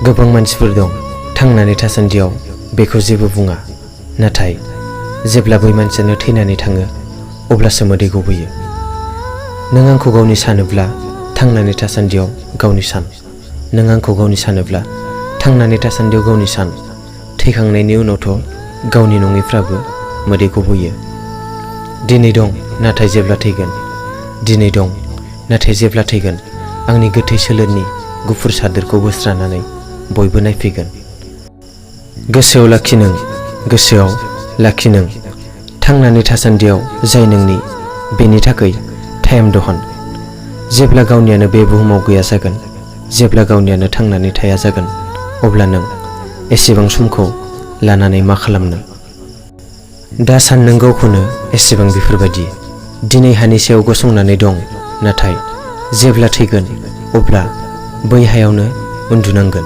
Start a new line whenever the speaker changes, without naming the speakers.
गोबां मानसिफोर दं थांनानै थासान्दियाव बेखौ जेबो बुङा, नाथाय जेब्ला बै मानसियानो थैनानै थाङो अब्लासो मोदै गबोयो। नों आंखौ गावनि सानोब्ला थांनानै थासान्दियाव गावनि सान, नों आंखौ गावनि सानोब्ला थांनानै थासान्दियाव गावनि सान, थैखांनायनि उनावथ' गावनि नङैफ्राबो मोदै गबोयो। दिनै दं नाथाय जेब्ला थैगोन, दिनै दं नाथाय जेब्ला थैगोन आंनि गोथै सोलेरनि गुफुर सादोरखौ बोस्रानानै बयबो नायफैगोन। गोसोआव लाखि नों, गोसोआव लाखि नों, थांनानै थासान्दियाव जाय नोंनि बेनि थाखाय टाइम दहन। जेब्ला गावनियानो बे बुहुमाव गैया जागोन, जेब्ला गावनियानो थांनानै थाया जागोन, अब्ला नों एसेबां समखौ लानानै मा खालामनो? दा सान नों गावखौनो एसेबां बेफोरबायदि दिनै हानि सायाव गसंनानै दं, नाथाय जेब्ला थैगोन अब्ला बै हायावनो उन्दुनांगोन।